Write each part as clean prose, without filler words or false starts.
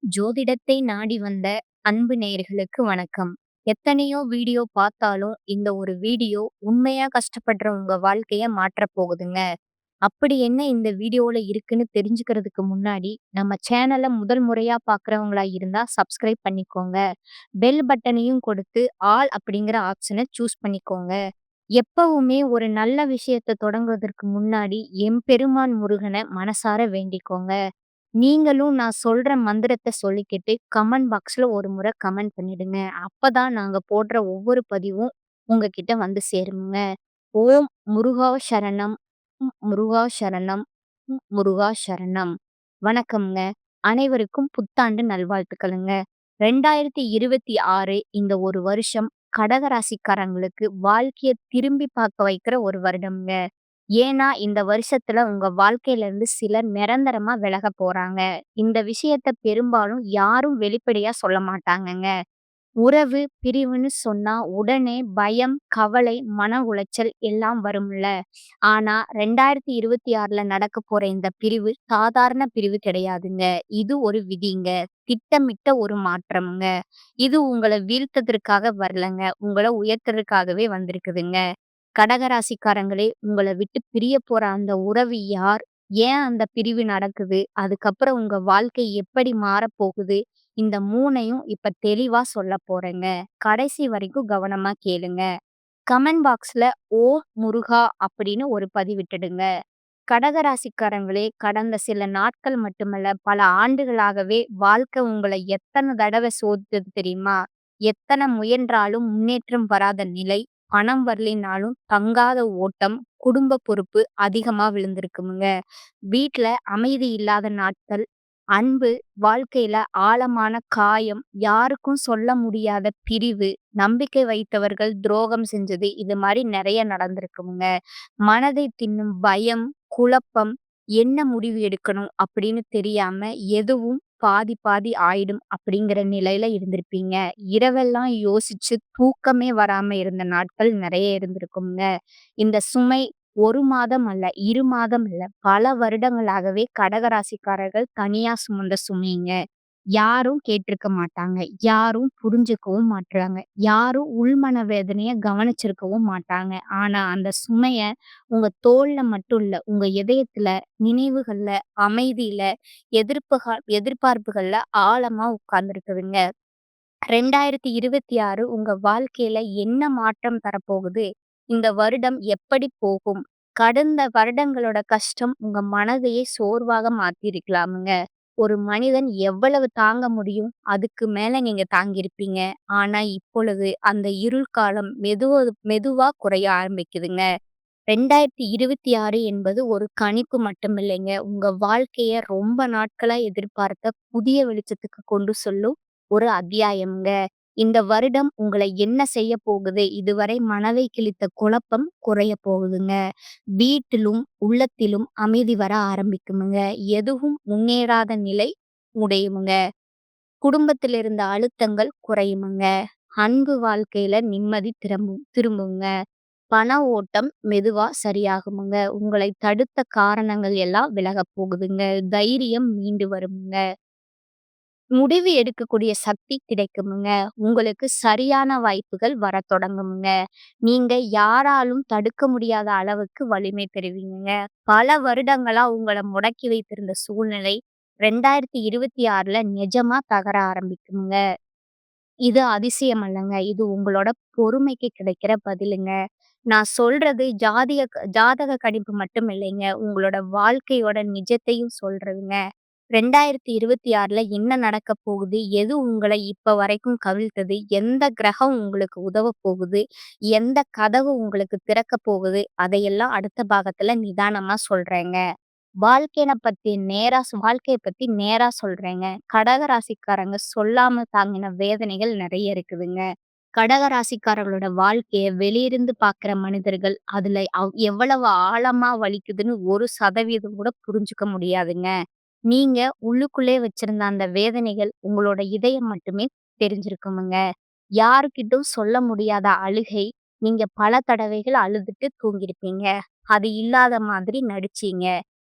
ஜோதிடத்தை நாடி வந்த அன்பு நேயர்களுக்கு வணக்கம். எத்தனையோ வீடியோ பார்த்தாலும் இந்த ஒரு வீடியோ உண்மையா கஷ்டப்படுற உங்க வாழ்க்கைய மாற்றப் போகுதுங்க. அப்படி என்ன இந்த வீடியோல இருக்குன்னு தெரிஞ்சுக்கிறதுக்கு முன்னாடி நம்ம சேனலை முதல் முறையா பார்க்குறவங்களா இருந்தா சப்ஸ்கிரைப் பண்ணிக்கோங்க. பெல் பட்டனையும் கொடுத்து ஆல் அப்படிங்கிற ஆப்ஷனை சூஸ் பண்ணிக்கோங்க. எப்பவுமே ஒரு நல்ல விஷயத்தை தொடங்குவதற்கு முன்னாடி எம்பெருமான் முருகனை மனசார வேண்டிக்கோங்க. நீங்களும் நான் சொல்ற மந்திரத்த சொல்லிக்கிட்டு கமெண்ட் பாக்ஸ்ல ஒரு முறை கமெண்ட் பண்ணிடுங்க. அப்பதான் நாங்க போடுற ஒவ்வொரு பதிவும் உங்ககிட்ட வந்து சேருங்க. ஓம் முருகா சரணம். முருகா சரணம். முருகா சரணம். வணக்கம்ங்க. அனைவருக்கும் புத்தாண்டு நல்வாழ்த்துக்களுங்க. 2026 இந்த ஒரு வருஷம் கடகராசிக்காரங்களுக்கு வாழ்க்கைய திரும்பி பார்க்க வைக்கிற ஒரு வருடம்ங்க. ஏன்னா, இந்த வருஷத்துல உங்க வாழ்க்கையில இருந்து சிலர் நிரந்தரமா விலகப் போறாங்க. இந்த விஷயத்த பெரும்பாலும் யாரும் வெளிப்படையா சொல்ல மாட்டாங்கங்க. உறவு பிரிவுன்னு சொன்னா உடனே பயம், கவலை, மன உளைச்சல் எல்லாம் வரும்ல. ஆனா 2026ல நடக்கப் போற இந்த பிரிவு சாதாரண பிரிவு கிடையாதுங்க. இது ஒரு விதிங்க. திட்டமிட்ட ஒரு மாற்றம்ங்க. இது உங்கள வீழ்த்ததற்காக வரலங்க. உங்கள உயர்த்தறதுக்காகவே வந்திருக்குதுங்க. கடகராசிக்காரங்களே, உங்கள விட்டு பிரியப் போற அந்த உறவு யார்? ஏன் அந்த பிரிவு நடக்குது? அதுக்கப்புறம் உங்க வாழ்க்கை எப்படி மாறப்போகுது? இந்த 3யும் இப்ப தெளிவா சொல்லப் போறேங்க. கடைசி வரைக்கும் கவனமா கேளுங்க. கமெண்ட் பாக்ஸ்ல "ஓம் முருகா" அப்படின்னு ஒரு பதிவிட்டுடுங்க. கடகராசிக்காரங்களே, கடந்த சில நாட்கள் மட்டுமல்ல, பல ஆண்டுகளாகவே வாழ்க்கை உங்கள எத்தன தடவ சோதித்தது தெரியுமா? எத்தன முயன்றாலும் முன்னேற்றம் வராத நிலை, பணம் வரலைனாலும் தங்காத ஓட்டம், குடும்ப பொறுப்பு அதிகமா விழுந்திருக்குமுங்க. வீட்ல அமைதி இல்லாத நாட்கள், அன்பு, வாழ்க்கையில ஆழமான காயம், யாருக்கும் சொல்ல முடியாத பிரிவு, நம்பிக்கை வைத்தவர்கள் துரோகம் செஞ்சது, இது மாரி நெறைய நடந்திருக்குமுங்க. மனதை தின்னும் பயம், குழப்பம், என்ன முடிவு எடுக்கணும் அப்படின்னு தெரியாம எதுவும் பாதி பாதி ஆயிடும் அப்படிங்கிற நிலையில இருந்திருப்பீங்க. இரவெல்லாம் யோசிச்சு தூக்கமே வராம இருந்த நாட்கள் நெறைய இருந்திருக்குங்க. இந்த சுமை 1 மாதம் அல்ல, 2 மாதம் இல்ல, பல வருடங்களாகவே கடகராசிக்காரர்கள் தனியா சுமந்த சுமைங்க. யாரும் கேட்டிருக்க மாட்டாங்க. யாரும் புரிஞ்சுக்கவும் மாட்றாங்க. யாரும் உள்மன வேதனைய கவனிச்சிருக்கவும் மாட்டாங்க. ஆனா அந்த சுமைய உங்க தோள்ல மட்டும் இல்ல, உங்க இதயத்துல, நினைவுகள்ல, அமைதியில, எதிர்பார்ப்புகள்ல ஆழமா உட்கார்ந்திருக்குதுங்க. 2026 உங்க வாழ்க்கையில என்ன மாற்றம் தரப்போகுது? இந்த வருடம் எப்படி போகும்? கடந்த வருடங்களோட கஷ்டம் உங்க மனதையே சோர்வாக மாத்தியிருக்கலாமுங்க. ஒரு மனிதன் எவ்வளவு தாங்க முடியும்? அதுக்கு மேல நீங்க தாங்கியிருப்பீங்க. ஆனா இப்பொழுது அந்த இருள் காலம் மெதுவா குறைய ஆரம்பிக்குதுங்க. 2026 என்பது ஒரு கணிப்பு மட்டுமில்லைங்க. உங்க வாழ்க்கைய ரொம்ப நாட்களா எதிர்பார்த்த புதிய வெளிச்சத்துக்கு கொண்டு செல்லும் ஒரு அத்தியாயம்ங்க. இந்த வருடம் உங்களை என்ன செய்ய போகுது? இதுவரை மனதை கிழித்த குழப்பம் குறைய போகுதுங்க. வீட்டிலும், உள்ளத்திலும் அமைதி வர ஆரம்பிக்குமுங்க. எதுவும் முன்னேறாத நிலை உடையுமுங்க. குடும்பத்தில் இருந்த அழுத்தங்கள் குறையுமுங்க. அன்பு வாழ்க்கையில நிம்மதி திரும்புங்க. பண ஓட்டம் மெதுவா சரியாகுமுங்க. உங்களை தடுத்த காரணங்கள் எல்லாம் விலகப் போகுதுங்க. தைரியம் மீண்டு வருமுங்க. முடிவு எடுக்கக்கூடிய சக்தி கிடைக்குமுங்க. உங்களுக்கு சரியான வாய்ப்புகள் வரத் தொடங்குமுங்க. நீங்க யாராலும் தடுக்க முடியாத அளவுக்கு வலிமை பெறுவீங்கங்க. பல வருடங்களா உங்கள முடக்கி வைத்திருந்த சூழ்நிலை 2026ல நிஜமா தகர ஆரம்பிக்குமுங்க. இது அதிசயம் அல்லங்க. இது உங்களோட பொறுமைக்கு கிடைக்கிற பதிலுங்க. நான் சொல்றது ஜாதக கணிப்பு மட்டும் இல்லைங்க. உங்களோட வாழ்க்கையோட நிஜத்தையும் சொல்றதுங்க. 2026ல என்ன நடக்கப் போகுது? எது உங்கள இப்ப வரைக்கும் கவிழ்த்தது? எந்த கிரகம் உங்களுக்கு உதவப் போகுது? எந்த கதவு உங்களுக்கு திறக்கப் போகுது? அதையெல்லாம் அடுத்த பாகத்துல நிதானமா சொல்றேங்க. வாழ்க்கைய பத்தி நேரா சொல்றேங்க. கடக ராசிக்காரங்க சொல்லாம தாங்கின வேதனைகள் நெறைய இருக்குதுங்க. கடக ராசிக்காரர்களோட வாழ்க்கைய வெளியிருந்து பார்க்குற மனிதர்கள், அதுல எவ்வளவு ஆழமா வலிக்குதுன்னு 1% கூட புரிஞ்சுக்க முடியாதுங்க. நீங்க உள்ளுக்குள்ளே வச்சிருந்த அந்த வேதனைகள் உங்களோட இதயம் மட்டுமே தெரிஞ்சிருக்குமுங்க. யாருக்கிட்டும் சொல்ல முடியாத அழுகை, நீங்க பல தடவைகள் அழுதுட்டு தூங்கியிருப்பீங்க. அது இல்லாத மாதிரி நடிச்சீங்க.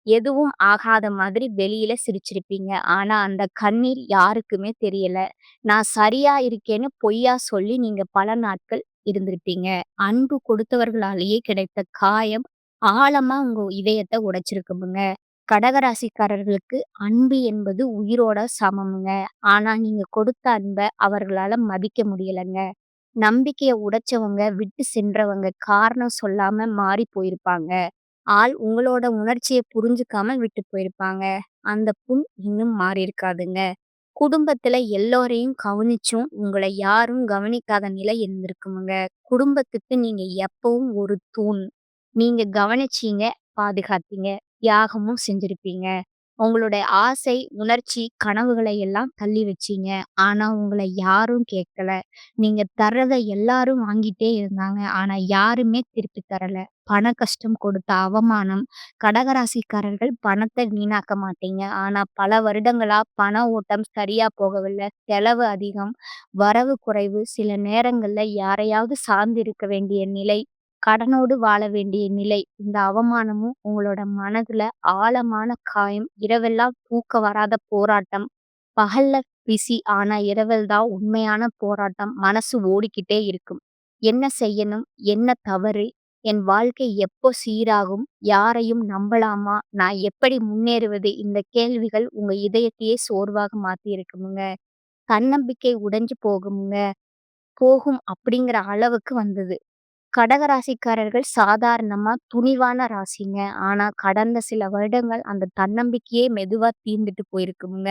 எதுவும் ஆகாத மாதிரி வெளியில சிரிச்சிருப்பீங்க. ஆனா அந்த கண்ணீர் யாருக்குமே தெரியல. நான் சரியா இருக்கேன்னு பொய்யா சொல்லி நீங்க பல நாட்கள் இருந்திருப்பீங்க. அன்பு கொடுத்தவர்களாலேயே கிடைத்த காயம் ஆழமா உங்க இதயத்த உடைச்சிருக்குமுங்க. கடகராசிக்காரர்களுக்கு அன்பு என்பது உயிரோட சமம்ங்க. ஆனா நீங்க கொடுத்த அன்ப அவர்களால மதிக்க முடியலங்க. நம்பிக்கைய உடைச்சவங்க, விட்டு சென்றவங்க காரணம் சொல்லாம மாறி போயிருப்பாங்க. உங்களோட உணர்ச்சிய புரிஞ்சுக்காம விட்டு போயிருப்பாங்க. அந்த புண் இன்னும் மாறியிருக்காதுங்க. குடும்பத்துல எல்லோரையும் கவனிச்சும், உங்கள யாரும் கவனிக்காத நிலை இருந்திருக்குமுங்க. குடும்பத்துக்கு நீங்க எப்பவும் ஒரு தூண். நீங்க கவனிச்சீங்க, பாதுகாத்தீங்க, தியாகமும் செஞ்சிருப்பீங்க. உங்களுடைய ஆசை, உணர்ச்சி, கனவுகளை எல்லாம் தள்ளி வச்சீங்க. ஆனா உங்கள யாரும் கேட்கல. நீங்க தர்றத எல்லாரும் வாங்கிட்டே இருந்தாங்க. ஆனா யாருமே திருப்பி தரல. பண கஷ்டம் கொடுத்த அவமானம். கடகராசிக்காரர்கள் பணத்த வீணாக்க மாட்டீங்க. ஆனா பல வருடங்களா பண ஓட்டம் சரியா போகவில்ல. செலவு அதிகம், வரவு குறைவு. சில நேரங்கள்ல யாரையாவது சார்ந்து இருக்க வேண்டிய நிலை. கடனோடு வாழ வேண்டிய நிலை. இந்த அவமானமும் உங்களோட மனதுல ஆழமான காயம். இரவெல்லாம் தூக்கம் வராத போராட்டம். பகல்ல பிஸி. ஆனா இரவில் தான் உண்மையான போராட்டம். மனசு ஓடிக்கிட்டே இருக்கும். என்ன செய்யணும்? என்ன தவறு? என் வாழ்க்கை எப்போ சீராகும்? யாரையும் நம்பலாமா? நான் எப்படி முன்னேறுவது? இந்த கேள்விகள் உங்க இதயத்தையே சோர்வாக மாத்தியிருக்குமுங்க. தன்னம்பிக்கை உடைஞ்சு போகும் அப்படிங்கிற அளவுக்கு வந்தது. கடகராசிக்காரர்கள் சாதாரணமா துணிவான ராசிங்க. ஆனா கடந்த சில வருடங்கள் அந்த தன்னம்பிக்கையே மெதுவா தீர்ந்துட்டு போயிருக்குங்க.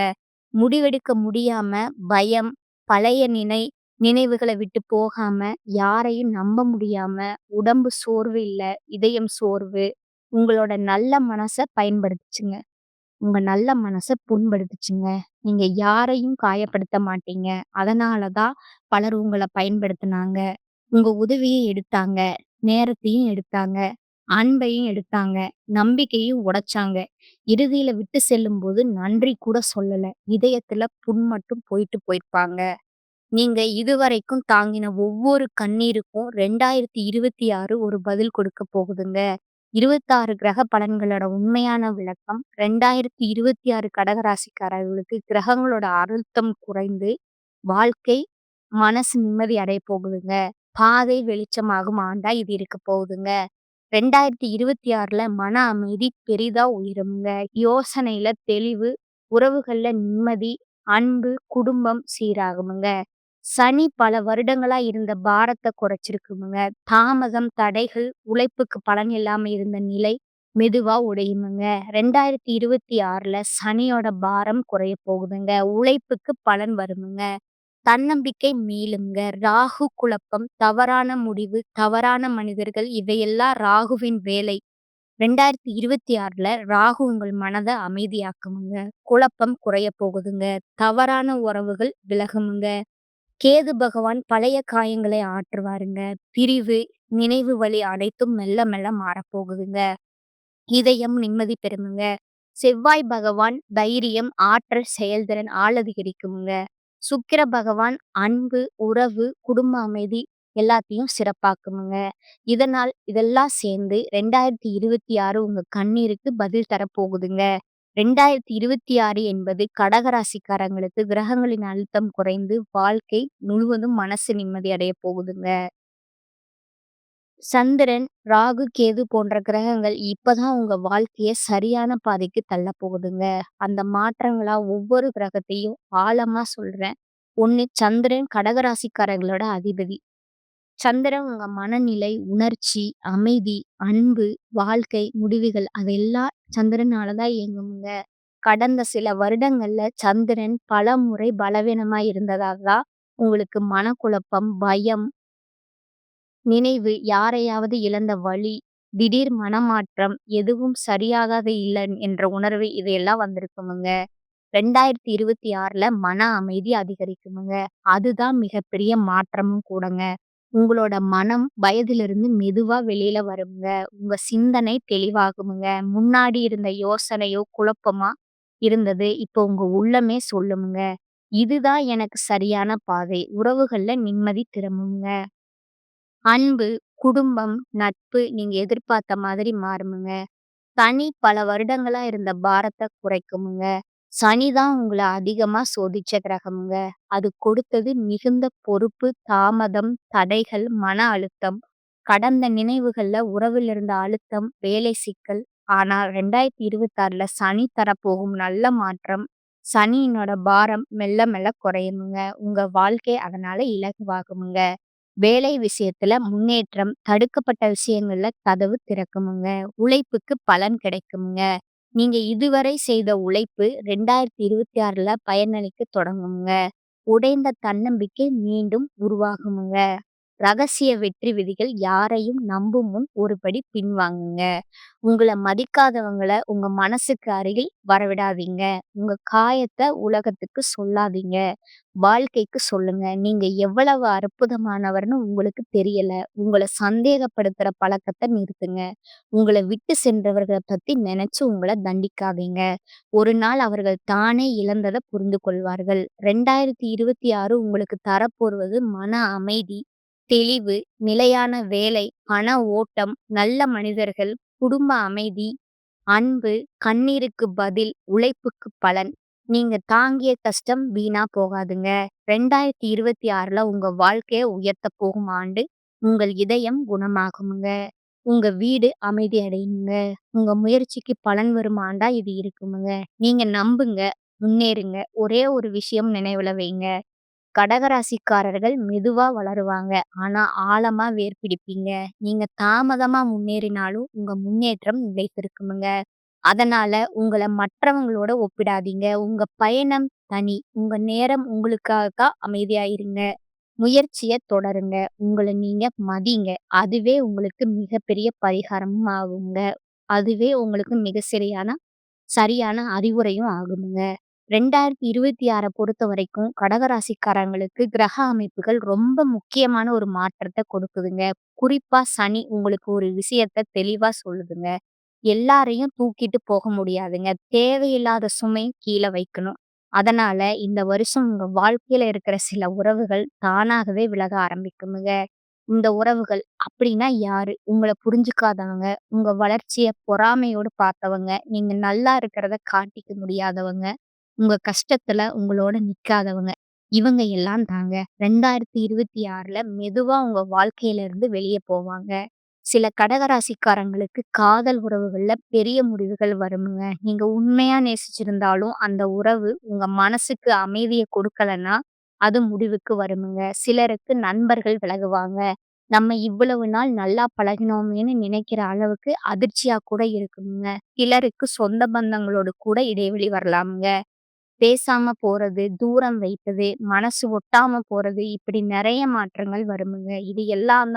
முடிவெடுக்க முடியாம, பயம், பழைய நினைவுகள விட்டு போகாம, யாரையும் நம்ப முடியாம, உடம்பு சோர்வு இல்ல, இதயம் சோர்வு. உங்களோட நல்ல மனச பயன்படுத்துச்சுங்க. உங்க நல்ல மனச புண்படுத்துச்சுங்க. நீங்க யாரையும் காயப்படுத்த மாட்டீங்க. அதனால தான் பலர் உங்கள பயன்படுத்துனாங்க. உங்க உதவிய எடுத்தாங்க. நேரத்தையும் எடுத்தாங்க. அன்பையும் எடுத்தாங்க. நம்பிக்கையும் உடைச்சாங்க. இறுதியில விட்டு செல்லும்போது நன்றி கூட சொல்லல. இதயத்துல புண் மட்டும் போயிருப்பாங்க. நீங்க இதுவரைக்கும் தாங்கின ஒவ்வொரு கண்ணீருக்கும் 2026 ஒரு பதில் கொடுக்க போகுதுங்க. 26 கிரக பலன்களோட உண்மையான விளக்கம் 2026 கடகராசிக்காரர்களுக்கு கிரகங்களோட அழுத்தம் குறைந்து வாழ்க்கை, மனசு நிம்மதி அடைய போகுதுங்க. பாதை வெளிச்சமாகும் ஆண்டா இது இருக்க போகுதுங்க. 2026ல மன அமைதி பெரிதா உயருங்க. யோசனையில தெளிவு, உறவுகள்ல நிம்மதி, அன்பு, குடும்பம் சீராகுமுங்க. சனி பல வருடங்களா இருந்த பாரத்த குறைச்சிருக்குமுங்க. தாமதம், தடைகள், உழைப்புக்கு பலன் இல்லாம இருந்த நிலை மெதுவா உடையுமுங்க. 2026ல சனியோட பாரம் குறைய போகுதுங்க. உழைப்புக்கு பலன் வருமுங்க. தன்னம்பிக்கை மீளுங்க. ராகு குழப்பம், தவறான முடிவு, தவறான மனிதர்கள் இவையெல்லாம் ராகுவின் வேலை. 2026ல ராகு உங்கள் மனத அமைதியாக்குமுங்க. குழப்பம் குறைய போகுதுங்க. தவறான உறவுகள் விலகுமுங்க. கேது பகவான் பழைய காயங்களை ஆற்றுவாருங்க. பிரிவு, நினைவு வலி அனைத்தும் மெல்ல மெல்ல மாறப்போகுதுங்க. இதயம் நிம்மதி பெறுமுங்க. செவ்வாய் பகவான் தைரியம், ஆற்றல், செயல்திறன் அதிகரிக்குமுங்க. சுக்கிர பகவான் அன்பு, உறவு, குடும்ப அமைதி எல்லாத்தையும் சிறப்பாக்குமுங்க. இதெல்லாம் சேர்ந்து 2026 உங்க கண்ணீருக்கு பதில் தரப்போகுதுங்க. 2026 என்பது கடகராசிக்காரங்களுக்கு கிரகங்களின் அழுத்தம் குறைந்து வாழ்க்கை முழுவதும் மனசு நிம்மதி அடைய போகுதுங்க. சந்திரன், ராகு, கேது போன்ற கிரகங்கள் இப்பதான் உங்க வாழ்க்கைய சரியான பாதைக்கு தள்ளப் போகுதுங்க. அந்த மாற்றங்களா ஒவ்வொரு கிரகத்தையும் ஆழமா சொல்றேன். 1 சந்திரன் கடகராசிக்காரர்களோட அதிபதி. சந்திரன் உங்க மனநிலை, உணர்ச்சி, அமைதி, அன்பு, வாழ்க்கை, முடிவுகள் அதெல்லாம் சந்திரனால தான் இயங்குமுங்க. கடந்த சில வருடங்கள்ல சந்திரன் பலமுறை பலவீனமா இருந்ததால தான் உங்களுக்கு மனக்குழப்பம், பயம், நினைவு, யாரையாவது இழந்த வலி, திடீர் மனமாற்றம், எதுவும் சரியாகாத இல்ல என்ற உணர்வு இதையெல்லாம் வந்திருக்குமுங்க. 2026ல மன அமைதி அதிகரிக்குமுங்க. அதுதான் மிகப்பெரிய மாற்றமும் கூடங்க. உங்களோட மனம் பயதிலிருந்து மெதுவா வெளியில வருங்க. உங்க சிந்தனை தெளிவாகுமுங்க. முன்னாடி இருந்த யோசனையோ குழப்பமா இருந்தது. இப்போ உங்க உள்ளமே சொல்லுமுங்க. இதுதான் எனக்கு சரியான பாதை. உறவுகள்ல நிம்மதி திரும்புங்க. அன்பு, குடும்பம், நட்பு நீங்க எதிர்பார்த்த மாதிரி மாறுமுங்க. சனி பல வருடங்களா இருந்த பாரத்த குறைக்குமுங்க. சனி தான் உங்கள அதிகமா சோதிச்ச கிரகம்ங்க. அது கொடுத்தது மிகுந்த பொறுப்பு, தாமதம், தடைகள், மன அழுத்தம், கடந்த நினைவுகள்ல உறவில் இருந்த அழுத்தம், வேலை சிக்கல். ஆனா 2026ல சனி தரப்போகும் நல்ல மாற்றம். சனியினோட பாரம் மெல்ல மெல்ல குறையுமுங்க. உங்க வாழ்க்கை அதனால இலகுவாகுமுங்க. வேலை விஷயத்துல முன்னேற்றம், தடுக்கப்பட்ட விஷயங்கள்ல கதவு திறக்குமுங்க. உழைப்புக்கு பலன் கிடைக்குமுங்க. நீங்க இதுவரை செய்த உழைப்பு 2026ல பயனளிக்க தொடங்குமுங்க. உடைந்த தன்னம்பிக்கை மீண்டும் உருவாகுமுங்க. ரகசிய வெற்றி விதிகள் யாரையும் நம்பும் முன் ஒரு படி பின்வாங்குங்க. உங்கள மதிக்காதவங்கள உங்க மனசுக்கு அருகில் வரவிடாதீங்க. உங்க காயத்த உலகத்துக்கு சொல்லாதீங்க. வாழ்க்கைக்கு சொல்லுங்க. நீங்க எவ்வளவு அற்புதமானவர்ன்னு உங்களுக்கு தெரியல. உங்கள சந்தேகப்படுத்துற பழக்கத்த நிறுத்துங்க. உங்கள விட்டு சென்றவர்கள பத்தி நெனச்சு உங்கள தண்டிக்காதீங்க. ஒரு நாள் அவர்கள் தானே இழந்தத புரிந்து கொள்வார்கள். 2026 உங்களுக்கு தரப்போவது மன அமைதி, தெளிவு, நிலையான வேலை, பண ஓட்டம், நல்ல மனிதர்கள், குடும்ப அமைதி, அன்பு, கண்ணீருக்கு பதில், உழைப்புக்கு பலன். நீங்க தாங்கிய கஷ்டம் வீணா போகாதுங்க. 2026ல உங்க வாழ்க்கைய உயர்த்தப் போகும் ஆண்டு. உங்கள் இதயம் குணமாகுமுங்க. உங்க வீடு அமைதி அடையுங்க. உங்க முயற்சிக்கு பலன் வரும் ஆண்டா இது இருக்குமுங்க. நீங்க நம்புங்க, முன்னேறுங்க. ஒரே ஒரு விஷயம் நினைவுல வைங்க. கடகராசிக்காரர்கள் மெதுவா வளருவாங்க. ஆனா ஆழமா வேர் பிடிப்பீங்க. நீங்க தாமதமா முன்னேறினாலும் உங்க முன்னேற்றம் நிலைத்திருக்குமுங்க. அதனால உங்கள மற்றவங்களோட ஒப்பிடாதீங்க. உங்க பயணம் தனி. உங்க நேரம் உங்களுக்காக அமைதியா இருங்க. முயற்சிய தொடருங்க. உங்கள நீங்க மதிங்க. அதுவே உங்களுக்கு மிகப்பெரிய பரிகாரமும் ஆகுங்க. அதுவே உங்களுக்கு மிக சரியான அறிவுரையும் ஆகுமுங்க. 2026 பொறுத்தவரைக்கும் கடகராசிக்காரங்களுக்கு கிரக அமைப்புகள் ரொம்ப முக்கியமான ஒரு மாற்றத்த கொடுக்குதுங்க. குறிப்பா சனி உங்களுக்கு ஒரு விஷயத்த தெளிவா சொல்லுதுங்க. எல்லாரையும் தூக்கிட்டு போக முடியாதுங்க. தேவையில்லாத சுமை கீழ வைக்கணும். அதனால இந்த வருஷம் உங்க வாழ்க்கையில இருக்கிற சில உறவுகள் தானாகவே விலக ஆரம்பிக்குமுங்க. இந்த உறவுகள் அப்படின்னா யாரு? உங்கள புரிஞ்சுக்காதவங்க, உங்க வளர்ச்சிய பொறாமையோடு பார்த்தவங்க, நீங்க நல்லா இருக்கிறத காட்டிக்க முடியாதவங்க, உங்க கஷ்டத்துல உங்களோட நிக்காதவங்க. இவங்க எல்லாம் தாங்க 2026ல மெதுவா உங்க வாழ்க்கையில இருந்து வெளிய போவாங்க. சில கடகராசிக்காரங்களுக்கு காதல் உறவுகள்ல பெரிய முடிவுகள் வருமுங்க. நீங்க உண்மையா நேசிச்சிருந்தாலும் அந்த உறவு உங்க மனசுக்கு அமைதிய கொடுக்கலன்னா, அது முடிவுக்கு வருமுங்க. சிலருக்கு நண்பர்கள் விலகுவாங்க. நம்ம இவ்வளவு நாள் நல்லா பழகினோமேன்னு நினைக்கிற அளவுக்கு அதிர்ச்சியா கூட இருக்குங்க. சிலருக்கு சொந்த பந்தங்களோடு கூட இடைவெளி வரலாமுங்க. பேசாம போறது, தூரம் வைப்பது, மனசு ஒட்டாம போறது, இப்படி நெறைய மாற்றங்கள் வருமுங்க. இது எல்லாம்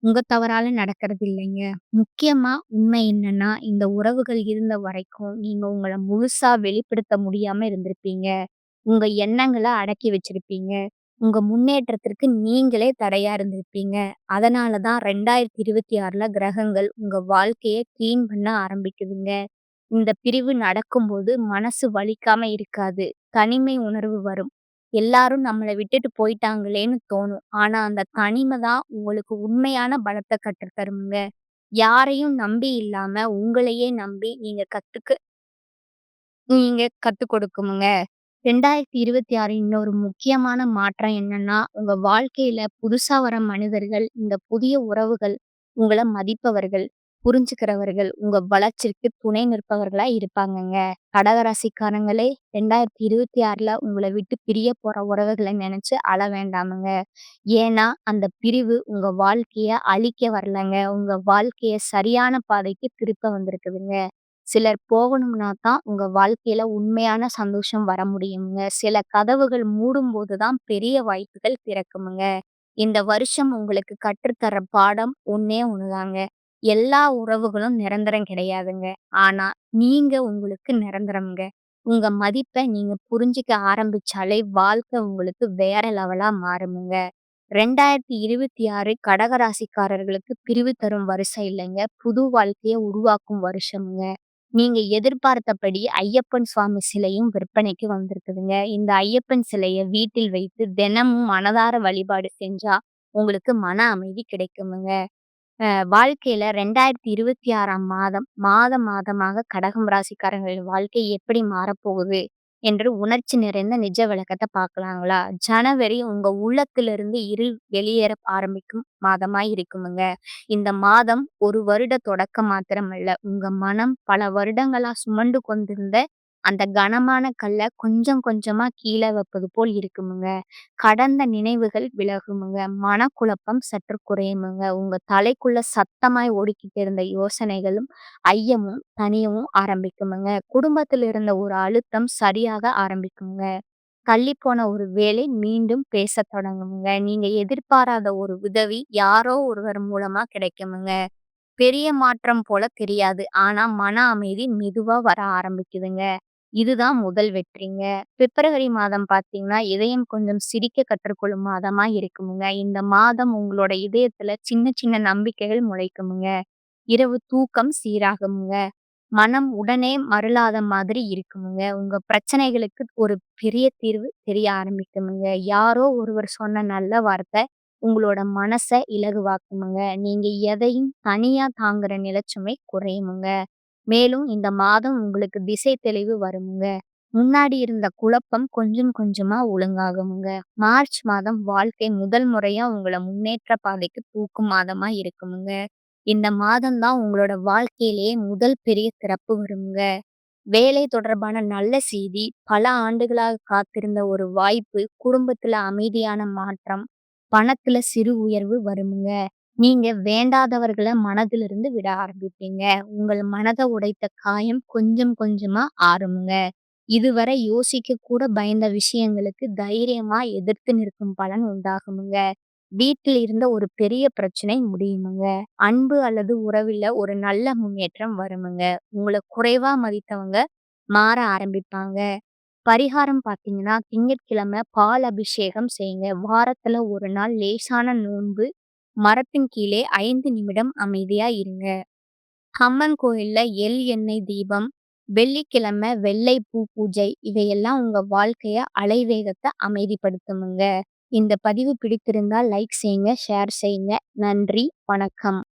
உங்க தவறால நடக்கிறது இல்லைங்க. முக்கியமா உண்மை என்னன்னா, இந்த உறவுகள் இருந்த வரைக்கும் நீங்க உங்கள முழுசா வெளிப்படுத்த முடியாம இருந்திருப்பீங்க. உங்க எண்ணங்கள அடக்கி வச்சிருப்பீங்க. உங்க முன்னேற்றத்திற்கு நீங்களே தடையா இருந்திருப்பீங்க. அதனால தான் 2026ல கிரகங்கள் உங்க வாழ்க்கைய கிளீன் பண்ண ஆரம்பிக்குதுங்க. இந்த பிரிவு நடக்கும்போது மனசு வலிக்காம இருக்காது. தனிமை உணர்வு வரும். எல்லாரும் நம்மள விட்டுட்டு போயிட்டாங்களேன்னு தோணும். ஆனா அந்த தனிமை தான் உங்களுக்கு உண்மையான பலத்த கற்றுத் தரும்ங்க. யாரையும் நம்பி இல்லாம உங்களையே நம்பி நீங்க கத்துக் கொடுக்குமுங்க. 2026 இன்னொரு முக்கியமான மாற்றம் என்னன்னா, உங்க வாழ்க்கையில புதுசா வர மனிதர்கள், இந்த புதிய உறவுகள் உங்கள மதிப்பவர்கள், புரிஞ்சுக்கிறவர்கள், உங்க வளர்ச்சிக்கு துணை நிற்பவர்களா இருப்பாங்கங்க. கடகராசிக்காரங்களே 2026ல உங்கள விட்டு பிரிய போற உறவுகள நெனச்சு அழ வேண்டாமுங்க. ஏன்னா, அந்த பிரிவு உங்க வாழ்க்கைய அழிக்க வரலங்க. உங்க வாழ்க்கைய சரியான பாதைக்கு திருப்ப வந்திருக்குதுங்க. சிலர் போகணும்னா தான் உங்க வாழ்க்கையில உண்மையான சந்தோஷம் வர முடியுங்க. சில கதவுகள் மூடும்போது தான் பெரிய வாய்ப்புகள் திறக்குமுங்க. இந்த வருஷம் உங்களுக்கு கற்றுத்தர பாடம் ஒண்ணே ஒண்ணுதாங்க. எல்லா உறவுகளும் நிரந்தரம் கிடையாதுங்க. ஆனா, நீங்க உங்களுக்கு நிரந்தரம்ங்க. உங்க மதிப்ப நீங்க புரிஞ்சுக்க ஆரம்பிச்சாலே வாழ்க்கை உங்களுக்கு வேற லெவலா மாறுமுங்க. 2026 கடகராசிக்காரர்களுக்கு பிரிவு தரும் வருஷம் இல்லைங்க. புது வாழ்க்கைய உருவாக்கும் வருஷம்ங்க. நீங்க எதிர்பார்த்தபடி ஐயப்பன் சுவாமி சிலையும் விற்பனைக்கு வந்திருக்குதுங்க. இந்த ஐயப்பன் சிலைய வீட்டில் வைத்து தினமும் மனதார வழிபாடு செஞ்சா உங்களுக்கு மன அமைதி கிடைக்குமுங்க. வாழ்க்கையில 2026ஆம் மாதம், மாதமாக கடகம் ராசிக்காரங்களின் வாழ்க்கை எப்படி மாறப்போகுது என்று உணர்ச்சி நிறைந்த நிஜ விளக்கத்த பார்க்கலாங்களா? ஜனவரி உங்க உள்ளத்திலிருந்து இருள் வெளியேற ஆரம்பிக்கும் மாதமாய் இருக்குமுங்க. இந்த மாதம் ஒரு வருட தொடக்கம் மாத்திரமல்ல, உங்க மனம் பல வருடங்களா சுமந்து கொண்டிருந்த அந்த கனமான கல்ல கொஞ்சம் கொஞ்சமா கீழ வைப்பது போல் இருக்குமுங்க. கடந்த நினைவுகள் விலகுமுங்க. மனக்குழப்பம் சற்று குறையுமுங்க. உங்க தலைக்குள்ள சத்தமாய் ஓடிக்கிட்டு இருந்த யோசனைகளும், ஐயமும் தணியவும் ஆரம்பிக்குமுங்க. குடும்பத்தில் இருந்த ஒரு அழுத்தம் சரியாக ஆரம்பிக்குங்க. தள்ளிப்போன ஒரு வேலை மீண்டும் பேசத் தொடங்குமுங்க. நீங்க எதிர்பாராத ஒரு உதவி யாரோ ஒருவர் மூலமா கிடைக்குமுங்க. பெரிய மாற்றம் போல தெரியாது. ஆனா மன அமைதி மெதுவா வர ஆரம்பிக்குதுங்க. இதுதான் முதல் வெற்றிங்க. பிப்ரவரி மாதம் பார்த்தீங்கன்னா, இதயம் கொஞ்சம் சிரிக்க கற்றுக்கொள்ளும் மாதமா இருக்குமுங்க. இந்த மாதம் உங்களோட இதயத்துல சின்ன சின்ன நம்பிக்கைகள் முளைக்குமுங்க. இரவு தூக்கம் சீராகுமுங்க. மனம் உடனே மருளாத மாதிரி இருக்குமுங்க. உங்க பிரச்சனைகளுக்கு ஒரு பெரிய தீர்வு தெரிய ஆரம்பிக்குமுங்க. யாரோ ஒருவர் சொன்ன நல்ல வார்த்தை உங்களோட மனச இலகுவாக்குமுங்க. நீங்க எதையும் தனியா தாங்குற நிலைச்சுமை குறையுமுங்க. மேலும் இந்த மாதம் உங்களுக்கு திசை தெளிவு வருமுங்க. முன்னாடி இருந்த குழப்பம் கொஞ்சம் கொஞ்சமா ஒழுங்காகுமுங்க. மார்ச் மாதம் வாழ்க்கை முதல் முறையா உங்கள முன்னேற்ற பாதைக்கு தூக்கும் மாதமா இருக்குமுங்க. இந்த மாதம் தான் உங்களோட வாழ்க்கையிலேயே முதல் பெரிய திறப்பு வருமுங்க. வேலை தொடர்பான நல்ல செய்தி, பல ஆண்டுகளாக காத்திருந்த ஒரு வாய்ப்பு, குடும்பத்துல அமைதியான மாற்றம், பணத்துல சிறு உயர்வு வருமுங்க. நீங்க வேண்டாதவர்கள மனதிலிருந்து விட ஆரம்பிப்பீங்க. உங்கள் மனத உடைத்த காயம் கொஞ்சம் கொஞ்சமா ஆறுமுங்க. இதுவரை யோசிக்க கூட பயந்த விஷயங்களுக்கு தைரியமா எதிர்த்து நிற்கும் பலன் உண்டாகுமுங்க. வீட்டில் இருந்த ஒரு பெரிய பிரச்சனை முடியுமுங்க. அன்பு அல்லது உறவில ஒரு நல்ல முன்னேற்றம் வருமுங்க. உங்கள குறைவா மதித்தவங்க மாற ஆரம்பிப்பாங்க. பரிகாரம் பார்த்தீங்கன்னா, திங்கட்கிழமை பால் அபிஷேகம் செய்யுங்க. வாரத்துல ஒரு நாள் லேசான நோன்பு, மரத்தின் கீழே 5 நிமிடம் அமைதியா இருங்க. அம்மன் கோயில்ல எண்ணெய் தீபம், வெள்ளிக்கிழமை வெள்ளை பூ பூஜை இவையெல்லாம் உங்க வாழ்க்கைய அலைவேகத்த அமைதிப்படுத்துமுங்க. இந்த பதிவு பிடித்திருந்தால் லைக் செய்யுங்க, ஷேர் செய்யுங்க. நன்றி, வணக்கம்.